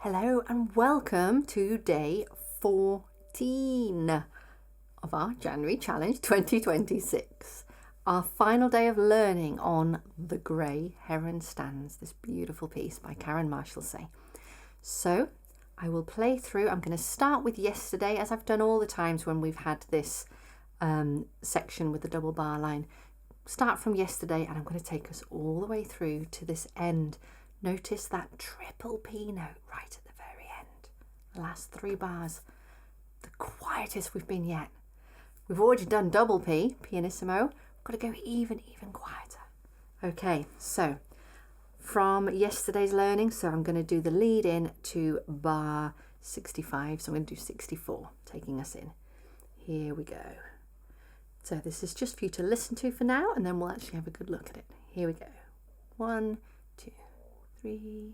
Hello and welcome to day 14 of our January Challenge 2026. Our final day of learning on The Grey Heron Stands, this beautiful piece by Karen Marshall-Say. So I will play through. I'm going to start with yesterday, as I've done all the times when we've had this section with the double bar line. Start from yesterday and I'm going to take us all the way through to this end. Notice that triple P note right at the very end. The last 3 bars, the quietest we've been yet. We've already done double P, pianissimo. We've got to go even quieter. Okay, so from yesterday's learning, so I'm going to do the lead in to bar 65. So I'm going to do 64, taking us in. Here we go. So this is just for you to listen to for now, and then we'll actually have a good look at it. Here we go. 1, 2, 3.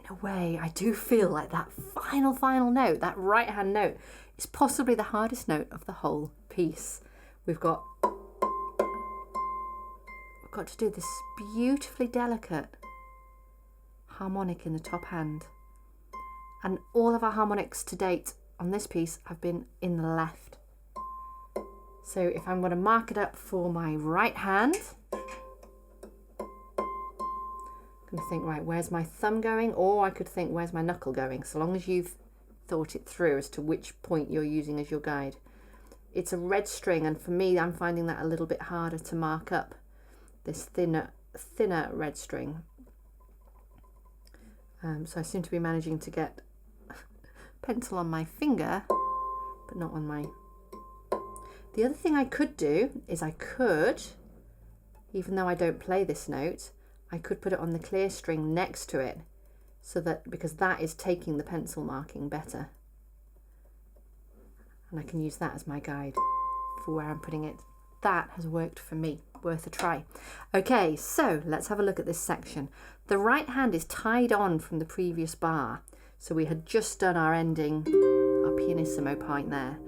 In a way, I do feel like that final note, that right hand note, is possibly the hardest note of the whole piece. We've got to do this beautifully delicate harmonic in the top hand. And all of our harmonics to date on this piece have been in the left. So if I'm going to mark it up for my right hand, I'm going to think, right, where's my thumb going? Or I could think, where's my knuckle going? So long as you've thought it through as to which point you're using as your guide. It's a red string, and for me, I'm finding that a little bit harder to mark up, this thinner red string. So I seem to be managing to get pencil on my finger, but not on my... The other thing I could do is I could, even though I don't play this note, I could put it on the clear string next to it, so that, because that is taking the pencil marking better. And I can use that as my guide for where I'm putting it. That has worked for me, worth a try. Okay, so let's have a look at this section. The right hand is tied on from the previous bar. So we had just done our ending, our pianissimo point there.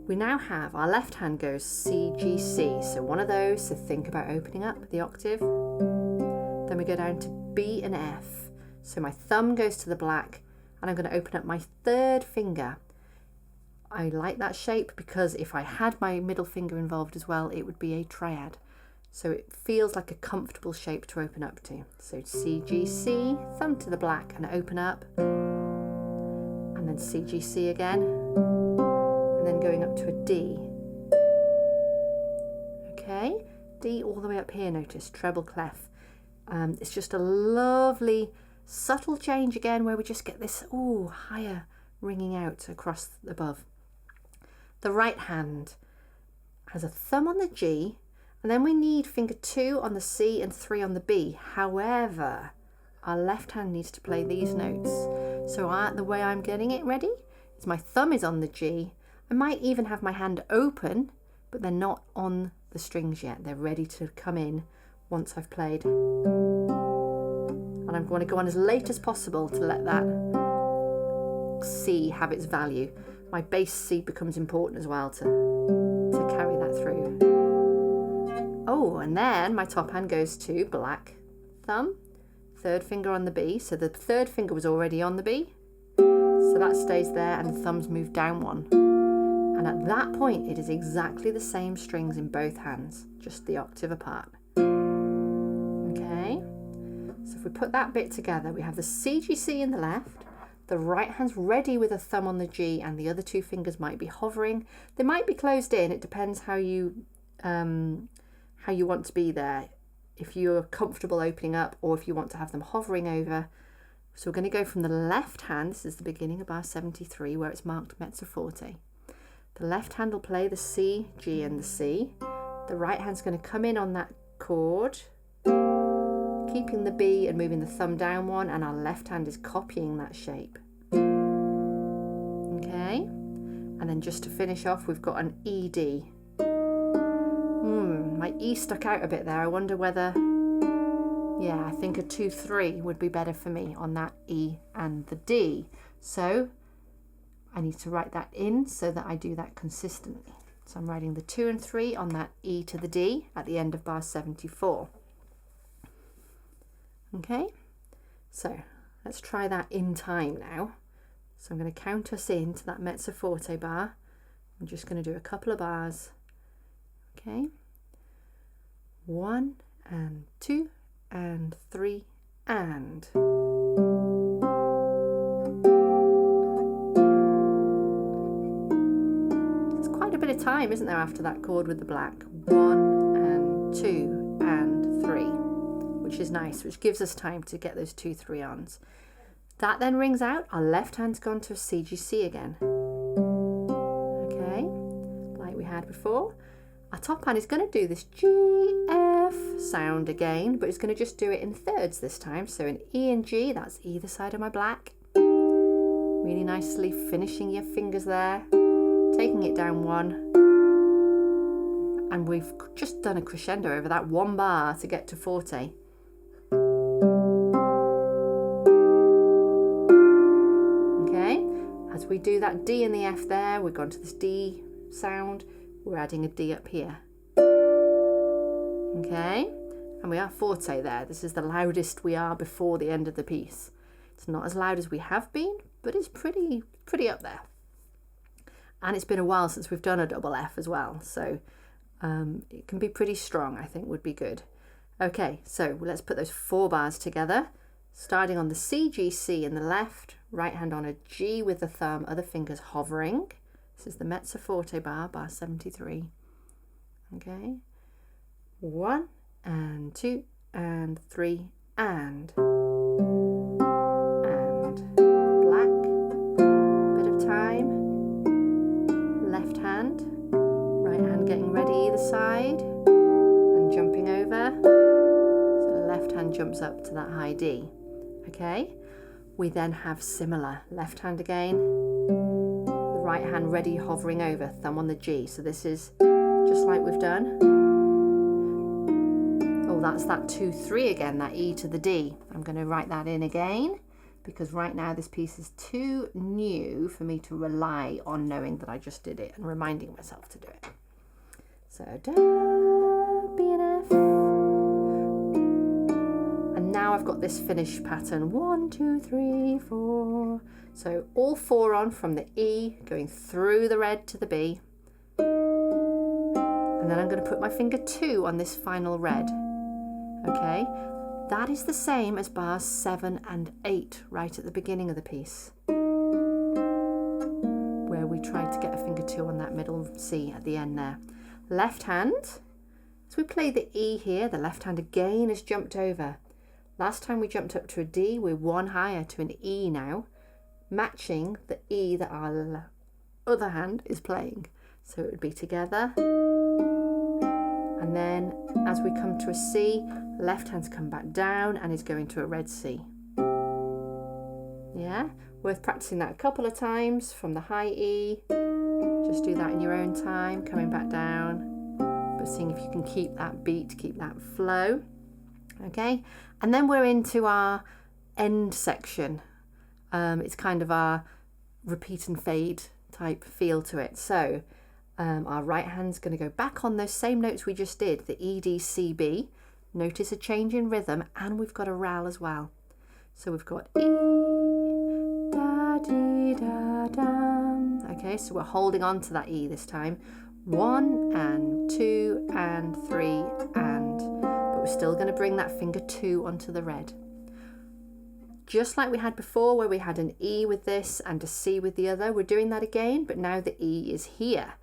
We now have, our left hand goes C, G, C. So one of those, so think about opening up the octave. Then we go down to B and F. So my thumb goes to the black, and I'm going to open up my 3rd finger. I like that shape because if I had my middle finger involved as well, it would be a triad. So it feels like a comfortable shape to open up to. So C, G, C, thumb to the black and open up. And then C, G, C again. And then going up to a D. Okay, D all the way up here, notice, treble clef. It's just a lovely, subtle change again where we just get this, higher ringing out across above. The right hand has a thumb on the G, and then we need finger 2 on the C and 3 on the B. However, our left hand needs to play these notes. So the way I'm getting it ready is my thumb is on the G. I might even have my hand open, but they're not on the strings yet. They're ready to come in once I've played. And I'm going to go on as late as possible to let that C have its value. My bass C becomes important as well to carry that through. Oh, and then my top hand goes to black thumb, 3rd finger on the B. So the 3rd finger was already on the B. So that stays there, and the thumbs move down 1. And at that point, it is exactly the same strings in both hands, just the octave apart. Okay, so if we put that bit together, we have the C, G, C in the left, The right hand's ready with a thumb on the G, and the other two fingers might be hovering. They might be closed in. It depends how you want to be there. If you're comfortable opening up, or if you want to have them hovering over. So we're going to go from the left hand. This is the beginning of bar 73, where it's marked mezzo forte. The left hand will play the C, G, and the C. The right hand's going to come in on that chord, keeping the B and moving the thumb down one, and our left hand is copying that shape. Okay, and then just to finish off, we've got an ED. My E stuck out a bit there. I wonder whether, yeah, I think a 2-3 would be better for me on that E and the D. So I need to write that in so that I do that consistently. So I'm writing the 2 and 3 on that E to the D at the end of bar 74. Okay, so let's try that in time now. So I'm going to count us into that mezzo forte bar. I'm just going to do a couple of bars. Okay, 1 and 2 and 3 and. There's quite a bit of time, isn't there, after that chord with the black? 1 and 2 and 3, which is nice, which gives us time to get those 2 3-ons. That then rings out. Our left hand's gone to a C, G, C again. Okay, like we had before. Our top hand is going to do this G, F sound again, but it's going to just do it in thirds this time. So an E and G, that's either side of my black. Really nicely finishing your fingers there, taking it down one. And we've just done a crescendo over that one bar to get to forte. Okay, as we do that D and the F there, we've gone to this D sound. We're adding a D up here. Okay, and we are forte there. This is the loudest we are before the end of the piece. It's not as loud as we have been, but it's pretty up there. And it's been a while since we've done a double F as well, so it can be pretty strong, I think would be good. Okay, so let's put those 4 bars together, starting on the C, G, C in the left, right hand on a G with the thumb, other fingers hovering. This is the mezzo forte bar, bar 73. Okay, 1 and 2 and 3 and black, bit of time, left hand, right hand getting ready either side and jumping over. So the left hand jumps up to that high D. Okay, we then have similar, left hand again, right hand ready hovering over, thumb on the G. So this is just like we've done. Oh, that's that 2 3 again, that E to the D. I'm going to write that in again because right now this piece is too new for me to rely on knowing that I just did it and reminding myself to do it. So da, B and F. And now I've got this finish pattern, 1 2 3 4. So all 4 on from the E, going through the red to the B. And then I'm going to put my finger 2 on this final red. Okay, that is the same as bars 7 and 8 right at the beginning of the piece, where we tried to get a finger 2 on that middle C at the end there. Left hand, so we play the E here, the left hand again has jumped over. Last time we jumped up to a D, we're 1 higher to an E now, matching the E that our other hand is playing. So it would be together. And then as we come to a C, left hand's come back down and is going to a red C. Yeah, worth practicing that a couple of times from the high E. Just do that in your own time, coming back down, but seeing if you can keep that beat, keep that flow. Okay, and then we're into our end section. It's kind of our repeat and fade type feel to it. So our right hand's going to go back on those same notes we just did, the E, D, C, B. Notice a change in rhythm, and we've got a RAL as well. So we've got E, da, dee, da, dum. Okay, so we're holding on to that E this time. 1 and 2 and 3 and, but we're still going to bring that finger 2 onto the red. just like we had before where we had an E with this and a C with the other. We're doing that again, but now the E is here,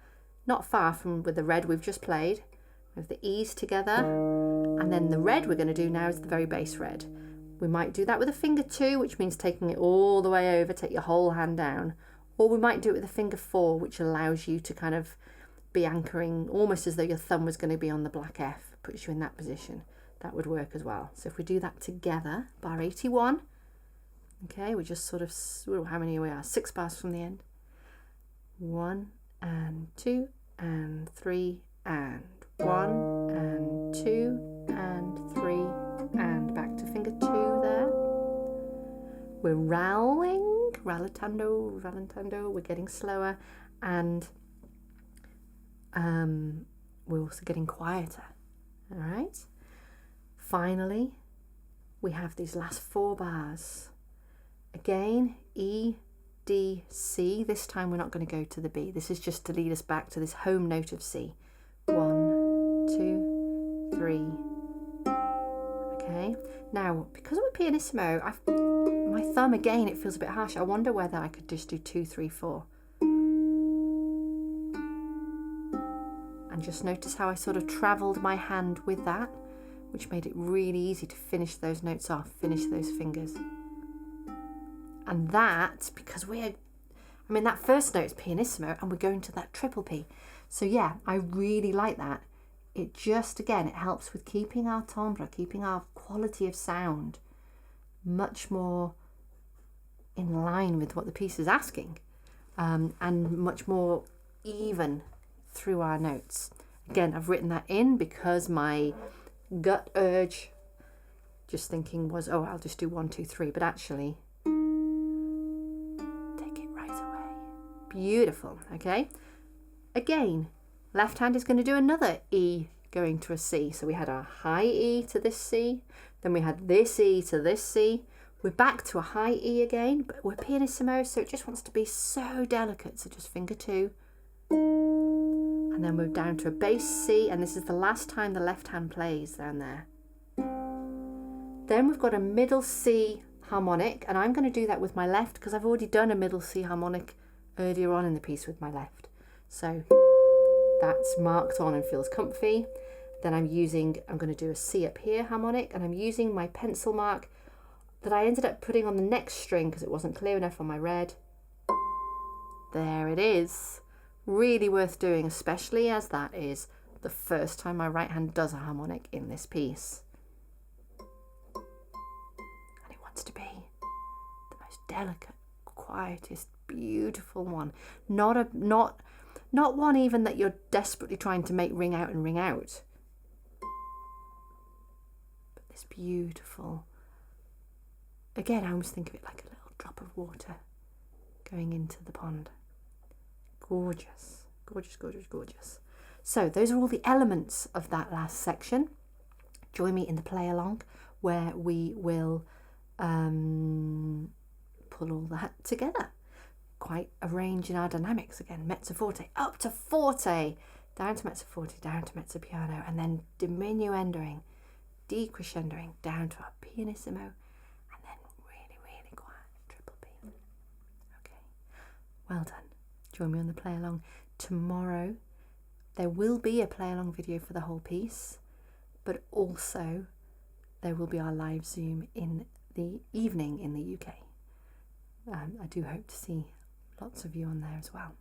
not far from with the red we've just played. We have the E's together, and then the red we're going to do now is the very bass red. We might do that with a finger 2, which means taking it all the way over, take your whole hand down, or we might do it with a finger 4, which allows you to kind of be anchoring almost as though your thumb was going to be on the black F, puts you in that position. That would work as well. So if we do that together, bar 81, okay, we just sort of, how many we are? 6 bars from the end. 1 and 2 and 3 and 1 and 2 and 3 and back to finger 2 there. We're rallying, rallentando, we're getting slower, and we're also getting quieter. All right. Finally, we have these last 4 bars. Again, E, D, C. This time we're not going to go to the B. This is just to lead us back to this home note of C. 1, 2, 3. Okay. Now, because we're pianissimo, my thumb again, it feels a bit harsh. I wonder whether I could just do 2, 3, 4. And just notice how I sort of travelled my hand with that, which made it really easy to finish those notes off, finish those fingers. And that, because that first note is pianissimo and we're going to that triple P. So yeah, I really like that. It just, again, it helps with keeping our timbre, keeping our quality of sound much more in line with what the piece is asking, and much more even through our notes. Again, I've written that in because my gut urge, just thinking was, oh, I'll just do 1, 2, 3, but actually, take it right away. Beautiful, okay? Again, left hand is going to do another E going to a C. So we had our high E to this C, then we had this E to this C. We're back to a high E again, but we're pianissimo, so it just wants to be so delicate. So just finger 2. And then we're down to a bass C, and this is the last time the left hand plays down there. Then we've got a middle C harmonic, and I'm going to do that with my left because I've already done a middle C harmonic earlier on in the piece with my left. So that's marked on and feels comfy. Then I'm going to do a C up here harmonic, and I'm using my pencil mark that I ended up putting on the next string because it wasn't clear enough on my red. There it is. Really worth doing, especially as that is the first time my right hand does a harmonic in this piece. And it wants to be the most delicate, quietest, beautiful one. Not one even that you're desperately trying to make ring out and ring out. But this beautiful, again, I almost think of it like a little drop of water going into the pond. Gorgeous, gorgeous, gorgeous, gorgeous. So those are all the elements of that last section. Join me in the play along where we will pull all that together. Quite a range in our dynamics again. Mezzo forte, up to forte, down to mezzo forte, down to mezzo piano, and then diminuendoing, decrescendoing, down to our pianissimo, and then really, really quiet, triple P. Okay, well done. Join me on the play along. Tomorrow there will be a play along video for the whole piece, but also there will be our live Zoom in the evening in the UK. I do hope to see lots of you on there as well.